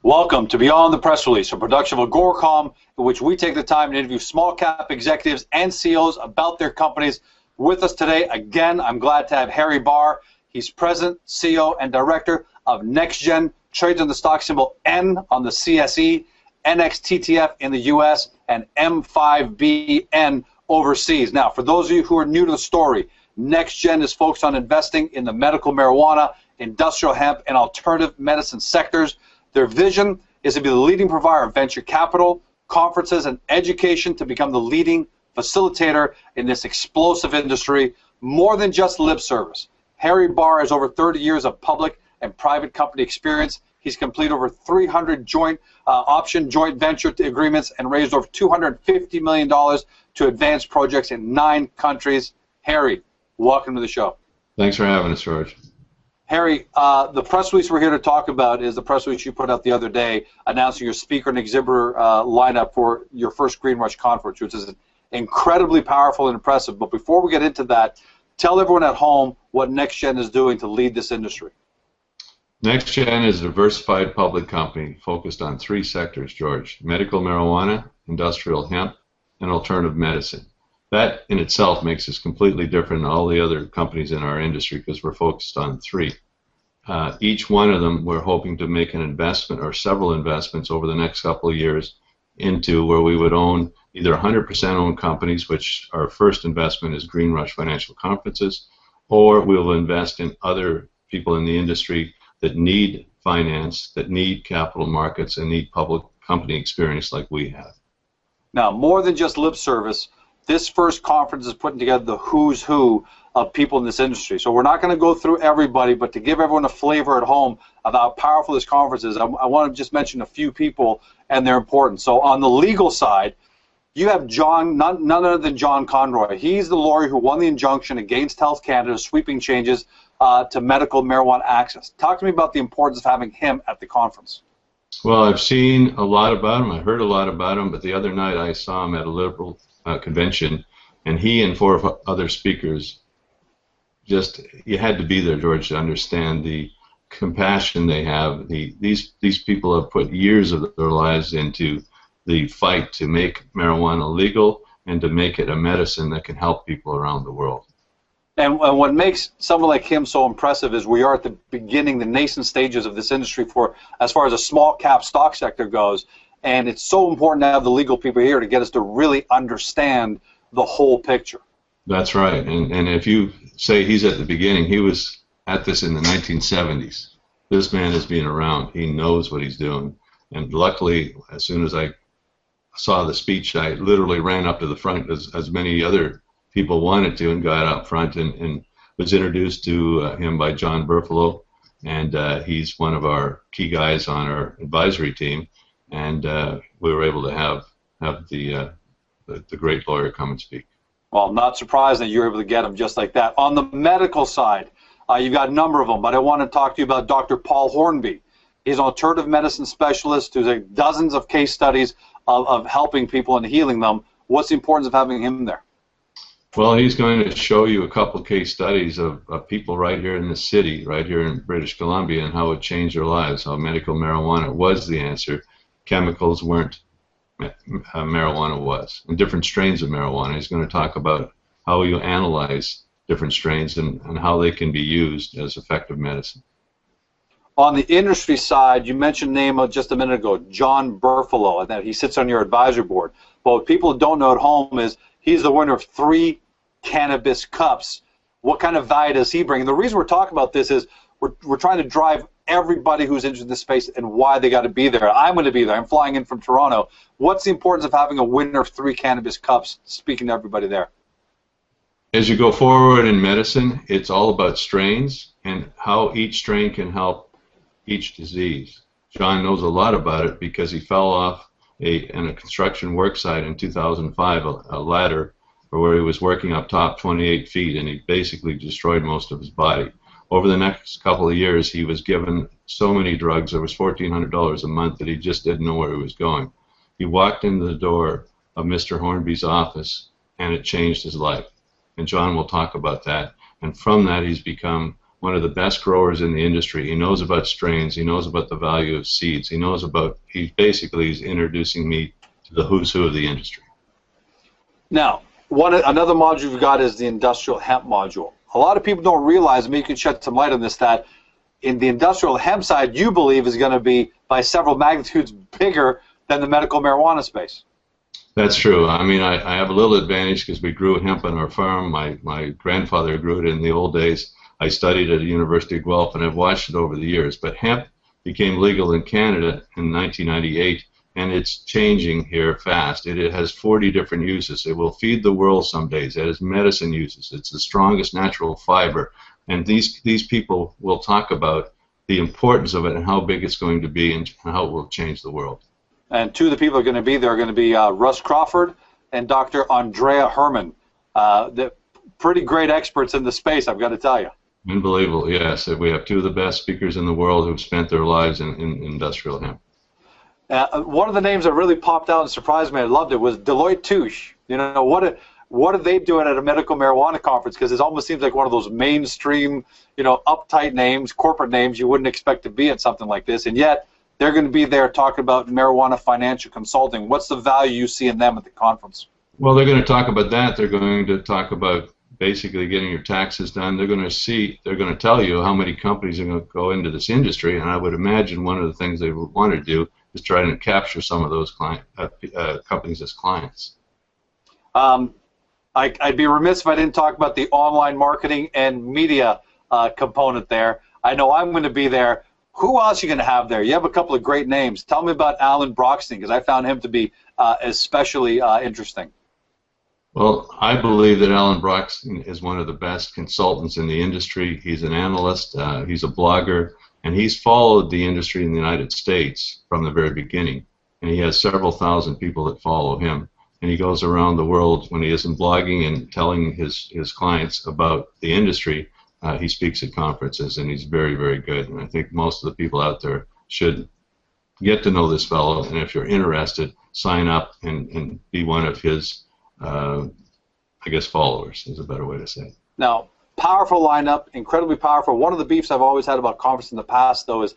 Welcome to Beyond the Press Release, a production of Agoracom, in which we take the time to interview small cap executives and CEOs about their companies. With us today, again, I'm glad to have Harry Barr. He's President, CEO, and Director of NextGen, trades on the stock symbol N on the CSE, NXTTF in the US, and M5BN overseas. Now, for those of you who are new to the story, NextGen is focused on investing in the medical marijuana, industrial hemp, and alternative medicine sectors. Their vision is to be the leading provider of venture capital, conferences, and education to become the leading facilitator in this explosive industry. More than just lip service. Harry Barr has over 30 years of public and private company experience. He's completed over 300 joint venture agreements and raised over $250 million to advance projects in 9 countries. Harry, welcome to the show. Thanks for having us, George. Harry, the press release we're here to talk about is the press release you put out the other day announcing your speaker and exhibitor lineup for your first GreenRush conference, which is incredibly powerful and impressive. But before we get into that, tell everyone at home what NextGen is doing to lead this industry. NextGen is a diversified public company focused on 3 sectors, George: medical marijuana, industrial hemp, and alternative medicine. That in itself makes us completely different than all the other companies in our industry because we're focused on 3. Each one of them we're hoping to make an investment or several investments over the next couple of years into where we would own either 100% owned companies, which our first investment is GreenRush Financial Conferences, or we'll invest in other people in the industry that need finance, that need capital markets, and need public company experience like we have. Now, more than just lip service, this first conference is putting together the who's who of people in this industry. So we're not going to go through everybody, but to give everyone a flavor at home of how powerful this conference is, I want to just mention a few people and their importance. So on the legal side, you have none other than John Conroy. He's the lawyer who won the injunction against Health Canada's sweeping changes to medical marijuana access. Talk to me about the importance of having him at the conference. Well, I've seen a lot about him. I heard a lot about him, but the other night I saw him at a Liberal convention, and he and 4 other speakers, just, you had to be there, George, to understand the compassion they have. These people have put years of their lives into the fight to make marijuana legal and to make it a medicine that can help people around the world. And what makes someone like him so impressive is we are at the beginning, the nascent stages of this industry as far as a small cap stock sector goes. And it's so important to have the legal people here to get us to really understand the whole picture. That's right. And if you say he's at the beginning, he was at this in the 1970s. This man has been around. He knows what he's doing. And luckily, as soon as I saw the speech, I literally ran up to the front, as many other people wanted to, and got up front and was introduced to him by John Burfalo. And he's one of our key guys on our advisory team. And we were able to have the great lawyer come and speak. Well, not surprised that you were able to get him just like that. On the medical side, you've got a number of them, but I want to talk to you about Dr. Paul Hornby. He's an alternative medicine specialist who's like dozens of case studies of helping people and healing them. What's the importance of having him there? Well, he's going to show you a couple case studies of people right here in the city, right here in British Columbia, and how it changed their lives, how medical marijuana was the answer. Chemicals weren't, marijuana was, and different strains of marijuana. He's going to talk about how you analyze different strains and how they can be used as effective medicine. On the industry side, you mentioned name just a minute ago, John Burfalo, and that he sits on your advisory board. But what people don't know at home is he's the winner of 3 cannabis cups. What kind of value does he bring? And the reason we're talking about this is we're trying to drive everybody who's interested in this space and why they got to be there. I'm going to be there. I'm flying in from Toronto. What's the importance of having a winner of 3 cannabis cups, speaking to everybody there? As you go forward in medicine, it's all about strains and how each strain can help each disease. John knows a lot about it because he fell off in a construction work site in 2005, a ladder where he was working up top 28 feet, and he basically destroyed most of his body. Over the next couple of years, he was given so many drugs, there was $1,400 a month, that he just didn't know where he was going. He walked into the door of Mr. Hornby's office, and it changed his life. And John will talk about that. And from that, he's become one of the best growers in the industry. He knows about strains. He knows about the value of seeds. He knows about, he's introducing me to the who's who of the industry. Now, another module you've got is the industrial hemp module. A lot of people don't realize, maybe you can shed some light on this, that in the industrial hemp side, you believe is going to be by several magnitudes bigger than the medical marijuana space. That's true. I mean, I have a little advantage because we grew hemp on our farm. My grandfather grew it in the old days. I studied at the University of Guelph, and I've watched it over the years. But hemp became legal in Canada in 1998, and it's changing here fast. It has 40 different uses. It will feed the world some days. It has medicine uses. It's the strongest natural fiber. And these people will talk about the importance of it and how big it's going to be and how it will change the world. And two of the people who are going to be there are going to be Russ Crawford and Dr. Andrea Herman. The pretty great experts in the space, I've got to tell you. Unbelievable, yes. We have two of the best speakers in the world who've spent their lives in industrial hemp. One of the names that really popped out and surprised me, I loved it, was Deloitte Touche. You know, what are they doing at a medical marijuana conference? Because it almost seems like one of those mainstream, you know, uptight names, corporate names you wouldn't expect to be at something like this, and yet they're going to be there talking about marijuana financial consulting. What's the value you see in them at the conference? Well, they're going to talk about that. They're going to talk about basically getting your taxes done. They're going to tell you how many companies are going to go into this industry, and I would imagine one of the things they would want to do is try to capture some of those companies as clients. I'd be remiss if I didn't talk about the online marketing and media component there. I know I'm going to be there. Who else are you going to have there? You have a couple of great names. Tell me about Alan Broxton, because I found him to be especially interesting. Well, I believe that Alan Broxton is one of the best consultants in the industry. He's an analyst, he's a blogger, and he's followed the industry in the United States from the very beginning. And he has several thousand people that follow him. And he goes around the world when he isn't blogging and telling his clients about the industry. He speaks at conferences, and he's very, very good. And I think most of the people out there should get to know this fellow. And if you're interested, sign up and be one of his, I guess, followers is a better way to say it. Now, powerful lineup, incredibly powerful. One of the beefs I've always had about conferences in the past, though, is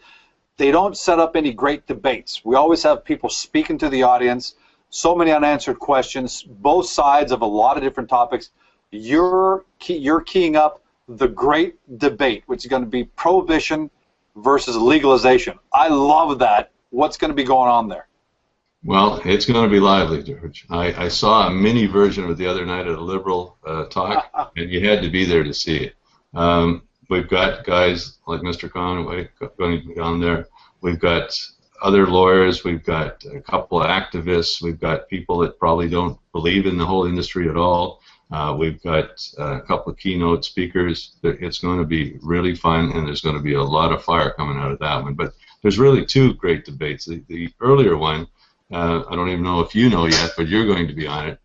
they don't set up any great debates. We always have people speaking to the audience. So many unanswered questions, both sides of a lot of different topics. You're keying up the great debate, which is going to be prohibition versus legalization. I love that. What's going to be going on there? Well, it's going to be lively, George. I saw a mini version of it the other night at a Liberal talk, and you had to be there to see it. We've got guys like Mr. Conway going to be on there. We've got other lawyers, we've got a couple of activists, we've got people that probably don't believe in the whole industry at all. We've got a couple of keynote speakers. It's going to be really fun, and there's going to be a lot of fire coming out of that one. But there's really two great debates. The earlier one, I don't even know if you know yet, but you're going to be on it.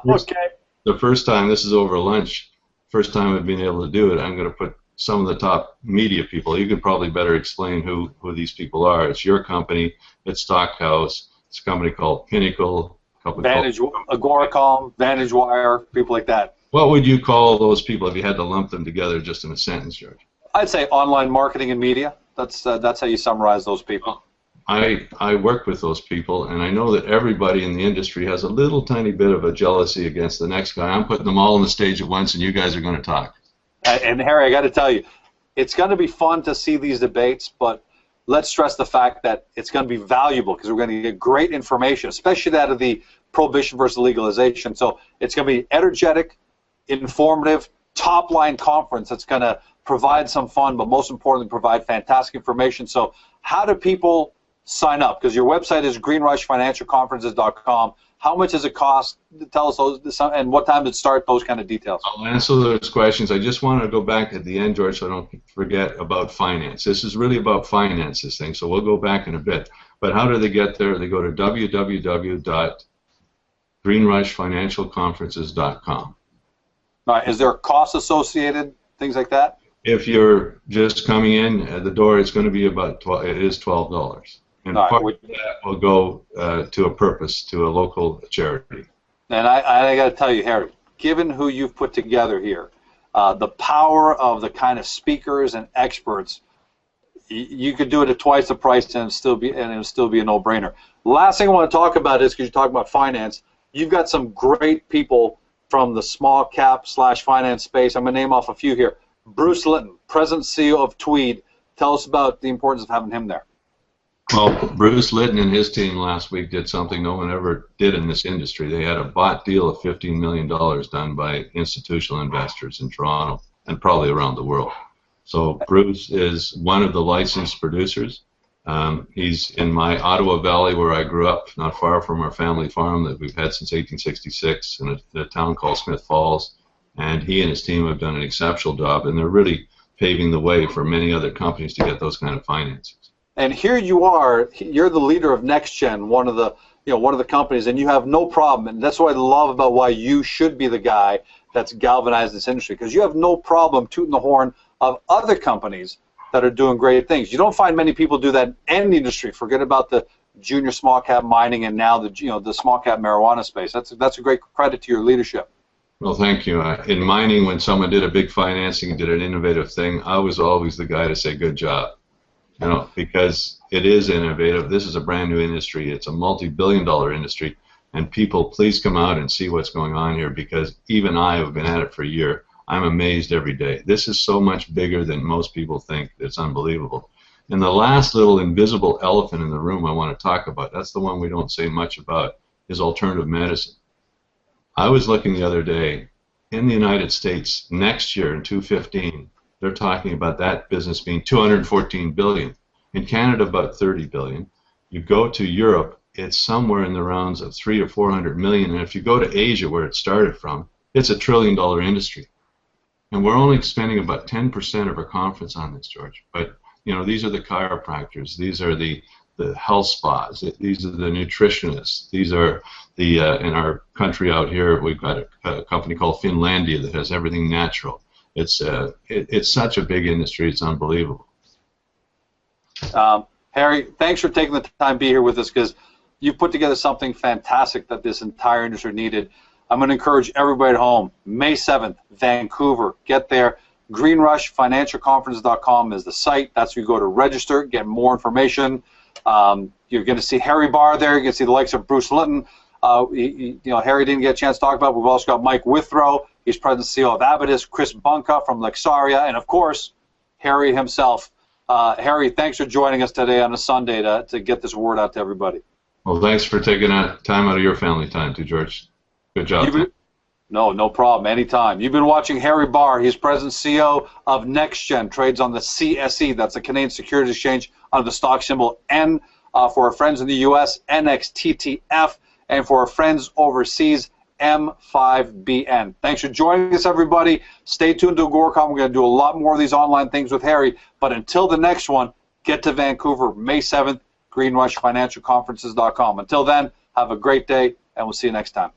Okay. The first time, this is over lunch, first time I've been able to do it, I'm going to put some of the top media people. You can probably better explain who these people are. It's your company. It's Stockhouse. It's a company called Pinnacle. Agoracom, Vantage Wire, people like that. What would you call those people if you had to lump them together just in a sentence, George? I'd say online marketing and media. That's how you summarize those people. I work with those people, and I know that everybody in the industry has a little tiny bit of a jealousy against the next guy. I'm putting them all on the stage at once, and you guys are going to talk. And Harry, I got to tell you, it's going to be fun to see these debates, but let's stress the fact that it's going to be valuable because we're going to get great information, especially out of the prohibition versus legalization. So it's going to be energetic, informative, top-line conference that's going to provide some fun, but most importantly, provide fantastic information. So how do people sign up? Because your website is GreenRushFinancialConferences.com. How much does it cost? Tell us those, and what time did it start, those kind of details. I'll answer those questions. I just want to go back at the end, George, so I don't forget about finance. This is really about finance, this thing, so we'll go back in a bit. But how do they get there? They go to www.GreenRushFinancialConferences.com. All right. Is there a cost associated, things like that? If you're just coming in at the door, it's going to be about $12. And part of that will go to a purpose, to a local charity. And I got to tell you, Harry, given who you've put together here, the power of the kind of speakers and experts. You could do it at twice the price and it would still be a no-brainer. Last thing I want to talk about is, because you talk about finance, you've got some great people from the small cap / finance space. I'm going to name off a few here. Bruce Litton, President CEO of Tweed. Tell us about the importance of having him there. Well, Bruce Litton and his team last week did something no one ever did in this industry. They had a bought deal of $15 million done by institutional investors in Toronto and probably around the world. So Bruce is one of the licensed producers. He's in my Ottawa Valley, where I grew up, not far from our family farm that we've had since 1866 in a town called Smith Falls. And he and his team have done an exceptional job, and they're really paving the way for many other companies to get those kind of finances. And here you are, you're the leader of NextGen, one of the companies, and you have no problem. And that's what I love about why you should be the guy that's galvanized this industry, because you have no problem tooting the horn of other companies that are doing great things. You don't find many people do that in any industry. Forget about the junior small cap mining and now the small cap marijuana space. That's a great credit to your leadership. Well, thank you. In mining, when someone did a big financing and did an innovative thing, I was always the guy to say good job. Because it is innovative. This is a brand new industry. It's a multi-billion-dollar industry, and people, please come out and see what's going on here, because even I have been at it for a year. I'm amazed every day. This is so much bigger than most people think. It's unbelievable. And the last little invisible elephant in the room I want to talk about, that's the one we don't say much about, is alternative medicine. I was looking the other day, in the United States, next year in 2015, they're talking about that business being $214 billion. In Canada, about $30 billion. You go to Europe, it's somewhere in the rounds of $300 or $400 million. And if you go to Asia, where it started from, it's a $1 trillion industry. And we're only spending about 10% of our conference on this, George. But these are the chiropractors, these are the health spas, these are the nutritionists, these are the in our country out here, we've got a company called Finlandia that has everything natural. It's such a big industry, it's unbelievable. Harry, thanks for taking the time to be here with us, because you've put together something fantastic that this entire industry needed. I'm going to encourage everybody at home, May 7th, Vancouver, get there. GreenRushFinancialConferences.com is the site. That's where you go to register, get more information. You're going to see Harry Barr there. You're going to see the likes of Bruce Litton. Harry didn't get a chance to talk about. We've also got Mike Withrow. He's president and CEO of Abatis. Chris Bunka from Lexaria, and of course, Harry himself. Harry, thanks for joining us today on a Sunday to get this word out to everybody. Well, thanks for taking time out of your family time too, George. Good job. No problem. Anytime. You've been watching Harry Barr. He's president and CEO of NextGen, trades on the CSE. That's the Canadian Securities Exchange under the stock symbol N. For our friends in the U.S., NXTTF, and for our friends overseas, M5BN. Thanks for joining us, everybody. Stay tuned to AgoraCon. We're going to do a lot more of these online things with Harry. But until the next one, get to Vancouver, May 7th, GreenRushFinancialConferences.com. Until then, have a great day, and we'll see you next time.